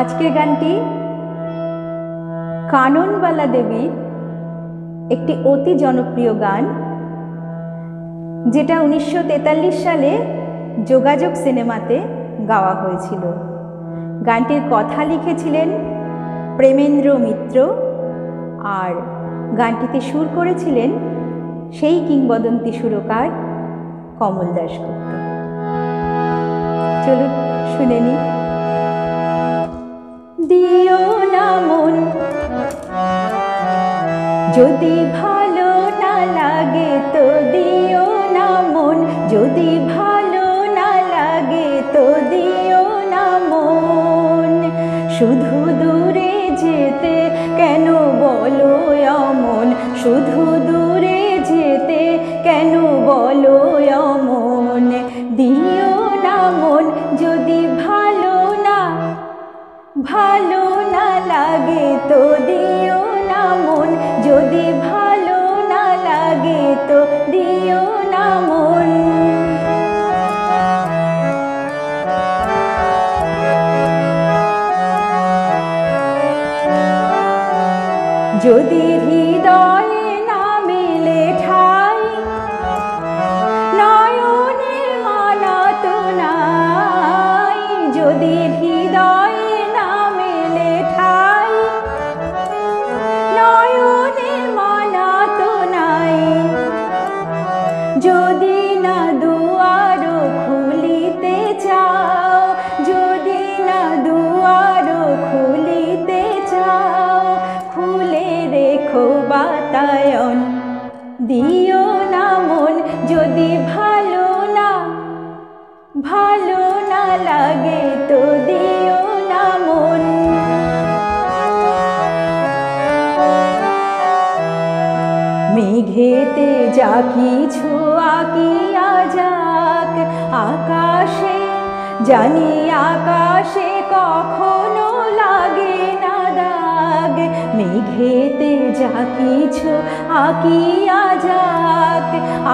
আজকের গানটি কাননবালা দেবীর একটি অতি জনপ্রিয় গান, যেটা 1943 সালে যোগাযোগ সিনেমাতে গাওয়া হয়েছিল। গানটির কথা লিখেছিলেন প্রেমেন্দ্র মিত্র, আর গানটিতে সুর করেছিলেন সেই কিংবদন্তি সুরকার কমল দাশগুপ্ত। চলুন শুনে নি। দিও না মন যদি ভালো না লাগে তো, দিও না মন যদি ভালো না লাগে তো, দিও না মন। শুধু দূরে যেতে কেন বলো অমন, শুধু দূরে যেতে কেন বলো অমন। দিও না মন যদি ভালো না লাগে তো, দিও না মন যদি ভালো না লাগে তো, দিও না মন। যদি হৃদয়ে না মেলে ঠাই, নয়নে মানা তো নাই। যদি হৃদয়ে না মেলে ঠাই, নয়নে মানা তো নাই। যদি না দুয়ার খুলিতে চাও, যদি না দুয়ার খুলিতে চাও, খুলে রেখো বাতায়ন। দিও না মন যদি ভালো না লাগে তো, দিও না মন। মেঘেতে যা কিছু আঁকিয়া যাক আকাশে, জানি আকাশে কখনো লাগে না দাগ। মেঘেতে যা কিছু আঁকিয়া যাক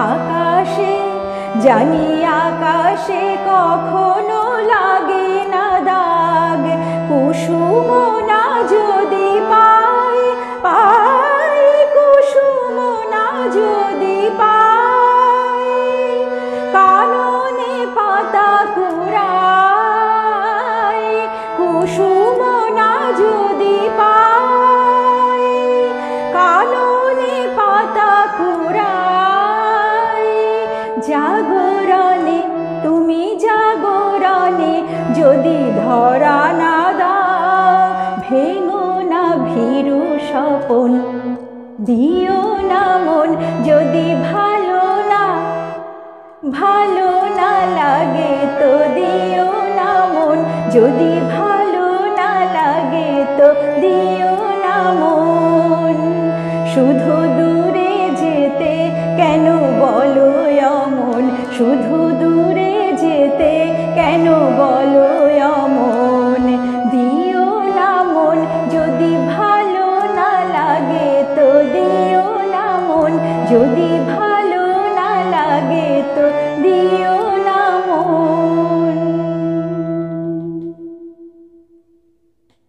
আকাশে, জানি আকাশে কখনো লাগে না দাগ। কুসুম না যদি পাই, কুসুম না যদি পাই, কাননে পাতা কুড়াই। কুসুম না যদি পাই, কাননে পাতা কুড়াই। জাগরণে তুমি জাগরণে যদি ধরা না দাও, ভেঙো না ভীরু স্বপন। দিও না মন যদি ভালো না লাগে তো, দিও না মন যদি ভালো না লাগে তো, দিও না মন। শুধু দূরে যেতে কেন বলো অমন, শুধু দূরে যেতে কেন বলো অমন। দিও না মন যদি ভালো না লাগে তো, দিও না মন যদি